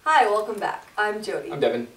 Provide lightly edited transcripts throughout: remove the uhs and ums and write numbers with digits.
Hi, welcome back. I'm Jody. I'm Devin.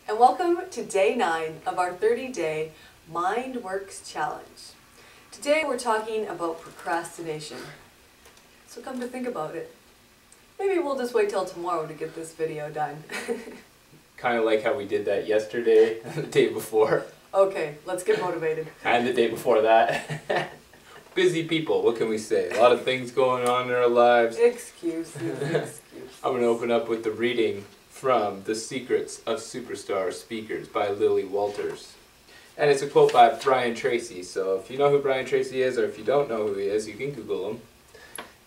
And welcome to day 9 of our 30-day Mind Works Challenge. Today we're talking about procrastination. So come to think about it, maybe we'll just wait till tomorrow to get this video done. Kind of like how we did that yesterday, the day before. Okay, let's get motivated. And the day before that. Busy people, what can we say? A lot of things going on in our lives. Excuses. I'm going to open up with the reading from The Secrets of Superstar Speakers by Lily Walters. And it's a quote by Brian Tracy, so if you know who Brian Tracy is, or if you don't know who he is, you can Google him.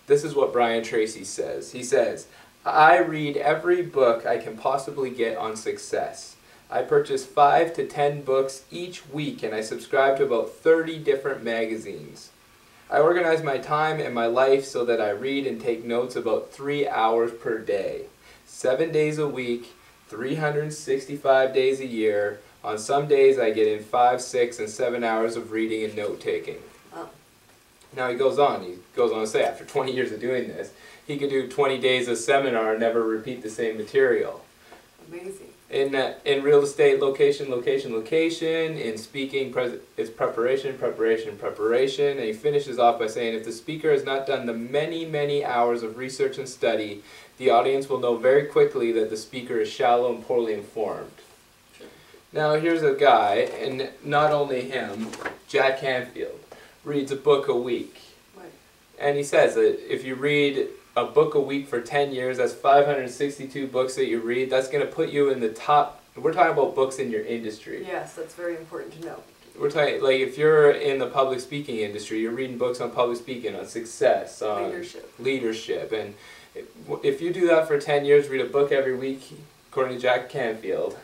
This is what Brian Tracy says. He says, "I read every book I can possibly get on success. I purchase 5 to 10 books each week, and I subscribe to about 30 different magazines. I organize my time and my life so that I read and take notes about 3 hours per day, 7 days a week, 365 days a year. On some days I get in 5, 6, and 7 hours of reading and note-taking." Oh. Now he goes on to say after 20 years of doing this, he could do 20 days of seminar and never repeat the same material. Amazing. In real estate, location. In speaking, it's preparation. And he finishes off by saying, if the speaker has not done the many hours of research and study, the audience will know very quickly that the speaker is shallow and poorly informed. Sure. Now here's a guy, and not only him, Jack Canfield, reads a book a week. Right. And he says that if you read a book a week for 10 years, that's 562 books that you read. That's going to put you in the top. We're talking about books in your industry. Yes, that's very important to know. We're talking, like, if you're in the public speaking industry, you're reading books on public speaking, on success, on leadership. And if you do that for 10 years, read a book every week, according to Jack Canfield,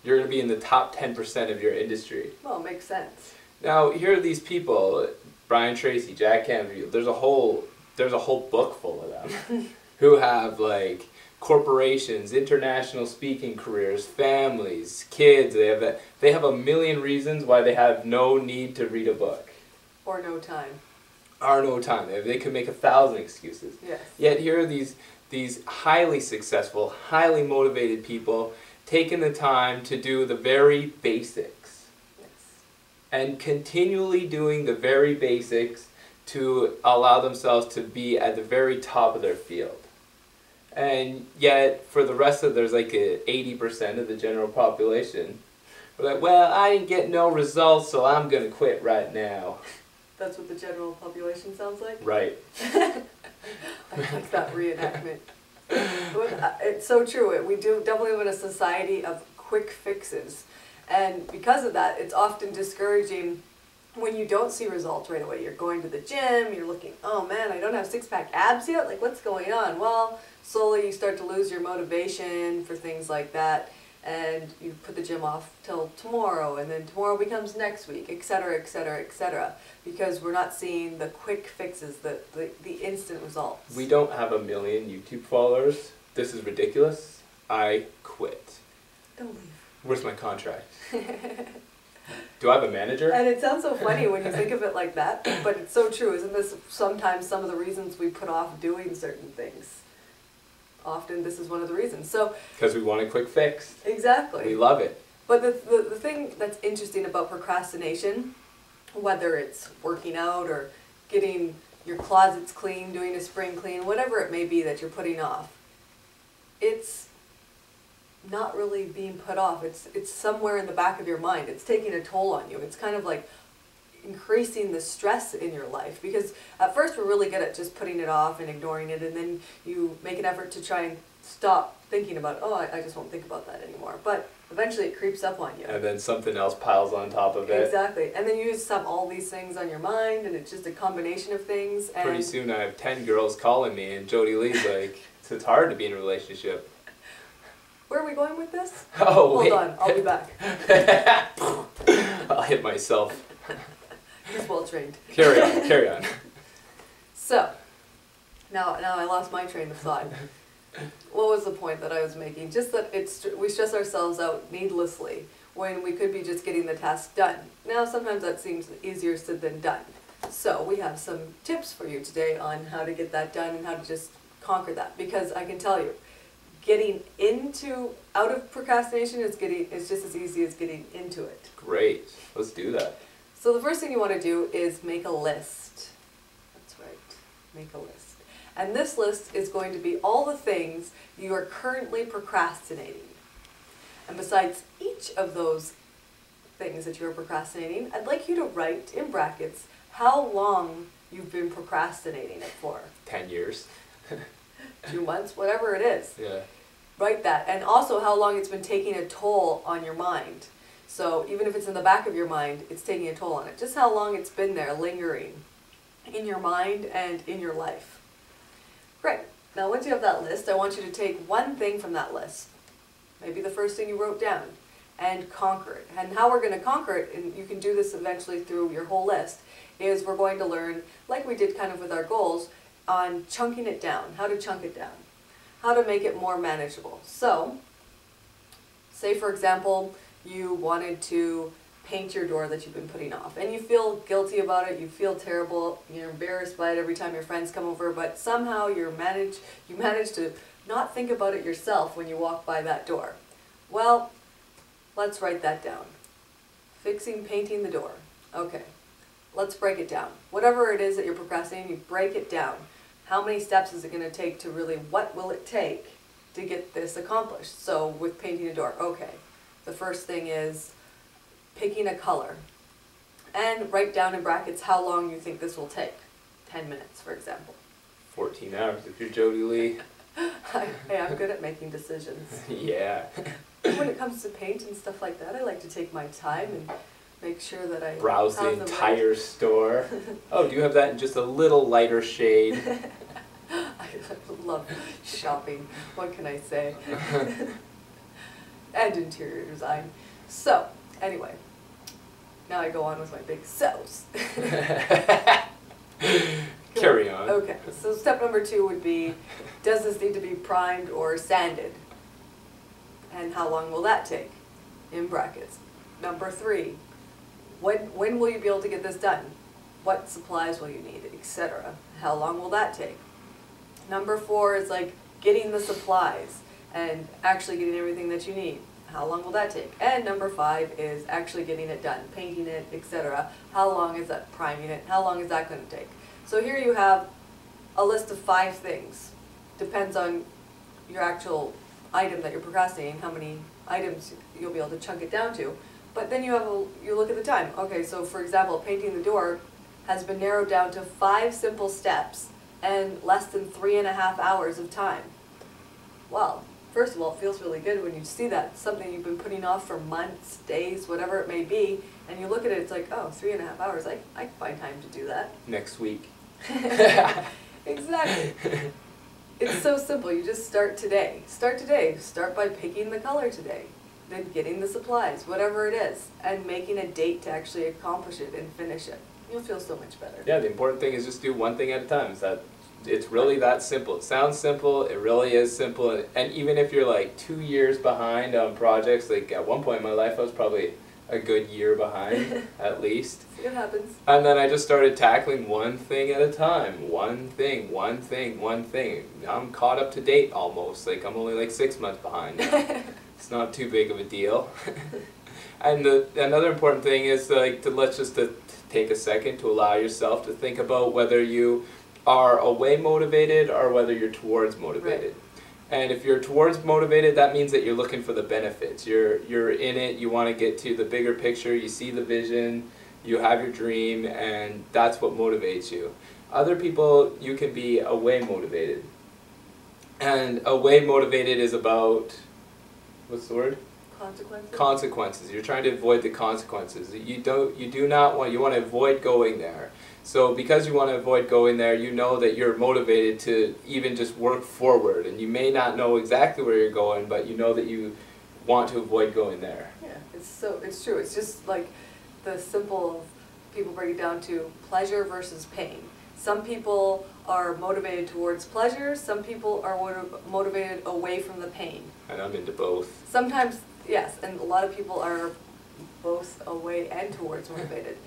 you're going to be in the top 10% of your industry. Well, it makes sense. Now, here are these people, Brian Tracy, Jack Canfield, there's a whole book full of them who have, like, corporations, international speaking careers, families, kids. They have a million reasons why they have no need to read a book. Or no time. Or no time. They could make 1,000 excuses. Yes. Yet here are these highly successful, highly motivated people taking the time to do the very basics. Yes. And continually doing the very basics to allow themselves to be at the very top of their field. And yet, for the rest of, there's like 80% of the general population, we're like, well, I didn't get no results, so I'm going to quit right now. That's what the general population sounds like? Right. I like that reenactment. It's so true. We do definitely live in a society of quick fixes. And because of that, it's often discouraging when you don't see results right away. You're going to the gym, you're looking, oh man, I don't have six-pack abs yet? Like, what's going on? Well, slowly you start to lose your motivation for things like that, and you put the gym off till tomorrow, and then tomorrow becomes next week, etc., etc., etc., because we're not seeing the quick fixes, the instant results. We don't have 1 million YouTube followers. This is ridiculous. I quit. Don't leave. Where's my contract? Do I have a manager? And it sounds so funny when you think of it like that, but it's so true. Isn't this sometimes some of the reasons we put off doing certain things? Often this is one of the reasons. So because we want a quick fix. Exactly. We love it. But the thing that's interesting about procrastination, whether it's working out or getting your closets clean, doing a spring clean, whatever it may be that you're putting off, it's not really being put off. It's somewhere in the back of your mind. It's taking a toll on you. It's kind of like increasing the stress in your life, because at first we're really good at just putting it off and ignoring it, and then you make an effort to try and stop thinking about, oh, I just won't think about that anymore. But eventually it creeps up on you. And then something else piles on top of it. Exactly. And then you just have all these things on your mind, and it's just a combination of things. And pretty soon I have 10 girls calling me, and Jody Lee's like, it's hard to be in a relationship. Where are we going with this? Oh, Hold on, I'll be back. I'll hit myself. He's well trained. Carry on. So, now I lost my train of thought. What was the point that I was making? Just that we stress ourselves out needlessly when we could be just getting the task done. Now, sometimes that seems easier said than done. So, we have some tips for you today on how to get that done and how to just conquer that. Because I can tell you, getting out of procrastination is just as easy as getting into it. Great. Let's do that. So the first thing you want to do is make a list. That's right. Make a list. And this list is going to be all the things you are currently procrastinating. And besides each of those things that you're procrastinating, I'd like you to write in brackets how long you've been procrastinating it for. 10 years. 2 months, whatever it is. Yeah. Write that. And also how long it's been taking a toll on your mind. So even if it's in the back of your mind, it's taking a toll on it. Just how long it's been there, lingering in your mind and in your life. Great. Now once you have that list, I want you to take one thing from that list, maybe the first thing you wrote down, and conquer it. And how we're going to conquer it, and you can do this eventually through your whole list, is we're going to learn, like we did kind of with our goals, on chunking it down, how to chunk it down, how to make it more manageable. So, say for example, you wanted to paint your door that you've been putting off, and you feel guilty about it, you feel terrible, you're embarrassed by it every time your friends come over, but somehow you manage to not think about it yourself when you walk by that door. Well, let's write that down. Painting the door. Okay, let's break it down. Whatever it is that you're procrastinating, you break it down. How many steps is it going to take to really, what will it take to get this accomplished? So with painting a door, okay, the first thing is picking a color. And write down in brackets how long you think this will take. 10 minutes, for example. 14 hours if you're Jody Lee. Hey, I'm good at making decisions. Yeah. When it comes to paint and stuff like that, I like to take my time and make sure that I browse the have entire store. Oh, do you have that in just a little lighter shade? I love shopping. What can I say? And interior design. So, anyway, now I go on with my big so's. Carry on. Okay, so step number 2 would be, does this need to be primed or sanded? And how long will that take? In brackets. Number 3, when will you be able to get this done? What supplies will you need, etc. How long will that take? Number 4 is like getting the supplies and actually getting everything that you need. How long will that take? And number 5 is actually getting it done, painting it, etc. How long is that, priming it? How long is that going to take? So here you have a list of 5 things. Depends on your actual item that you're procrastinating, how many items you'll be able to chunk it down to. But then you look at the time. Okay, so for example, painting the door has been narrowed down to 5 simple steps and less than 3.5 hours of time. Well, first of all, it feels really good when you see that, something you've been putting off for months, days, whatever it may be, and you look at it, it's like, oh, 3.5 hours, I can find time to do that. Next week. Exactly. It's so simple. You just start today. Start today. Start by picking the color today. Then getting the supplies, whatever it is, and making a date to actually accomplish it and finish it. You'll feel so much better. Yeah, the important thing is just do one thing at a time. It's really that simple. It sounds simple. It really is simple. And even if you're like 2 years behind on projects, like at one point in my life I was probably a good year behind, at least. It happens. And then I just started tackling one thing at a time. One thing, one thing, one thing. Now I'm caught up to date almost. Like I'm only like 6 months behind now. It's not too big of a deal. And another important thing is like let's just take a second to allow yourself to think about whether you are away motivated or whether you're towards motivated. Right. And if you're towards motivated, that means that you're looking for the benefits. You're in it, you want to get to the bigger picture, you see the vision, you have your dream, and that's what motivates you. Other people, you can be away motivated. And away motivated is about, what's the word? Consequences. Consequences. You're trying to avoid the consequences. You want to avoid going there. So because you want to avoid going there, you know that you're motivated to even just work forward, and you may not know exactly where you're going, but you know that you want to avoid going there. Yeah, it's true. It's just like the simple, people break it down to pleasure versus pain. Some people are motivated towards pleasure, some people are motivated away from the pain. And I'm into both. Sometimes, yes, and a lot of people are both away and towards motivated.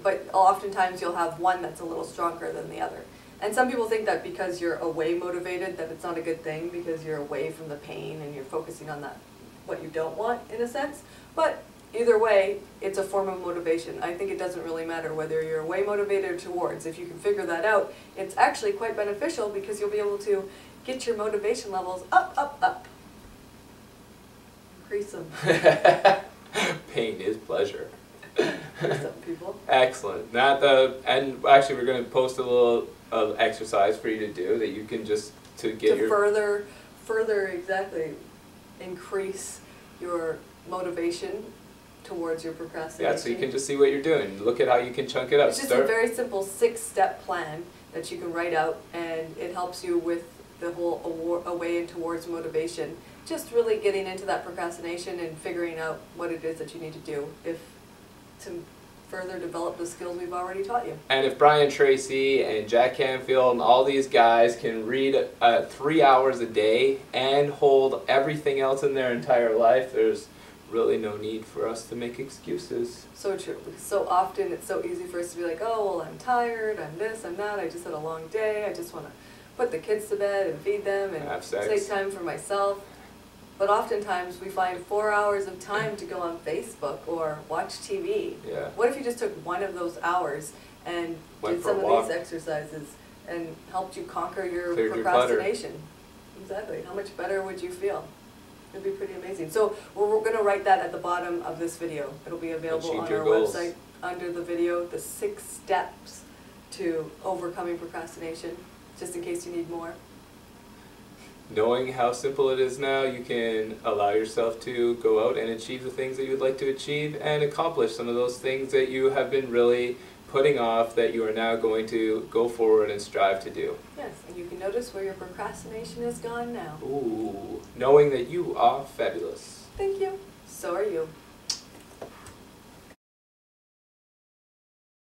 But oftentimes you'll have one that's a little stronger than the other. And some people think that because you're away motivated that it's not a good thing because you're away from the pain and you're focusing on that, what you don't want in a sense. But either way, it's a form of motivation. I think it doesn't really matter whether you're away motivated or towards. If you can figure that out, it's actually quite beneficial because you'll be able to get your motivation levels up, up, up. Increase them. Pain is pleasure. For some people. Excellent. And actually we're going to post a little exercise for you to do that you can just further exactly increase your motivation towards your procrastination. Yeah, so you can just see what you're doing. Look at how you can chunk it up. It's just a very simple 6-step plan that you can write out, and it helps you with the whole away and towards motivation. Just really getting into that procrastination and figuring out what it is that you need to do to further develop the skills we've already taught you. And if Brian Tracy and Jack Canfield and all these guys can read 3 hours a day and hold everything else in their entire life, there's really no need for us to make excuses. So true. Because so often it's so easy for us to be like, oh, well, I'm tired, I'm this, I'm that, I just had a long day, I just want to put the kids to bed and feed them and have sex. take time for myself. But oftentimes we find 4 hours of time to go on Facebook or watch TV. Yeah. What if you just took one of those hours and did some of these exercises and helped you conquer your procrastination? Exactly. How much better would you feel? It'd be pretty amazing. So we're going to write that at the bottom of this video. It'll be available on our website under the video, the 6 steps to overcoming procrastination, just in case you need more. Knowing how simple it is now, you can allow yourself to go out and achieve the things that you would like to achieve and accomplish some of those things that you have been really putting off that you are now going to go forward and strive to do. Yes, and you can notice where your procrastination is gone now. Ooh, knowing that you are fabulous. Thank you. So are you.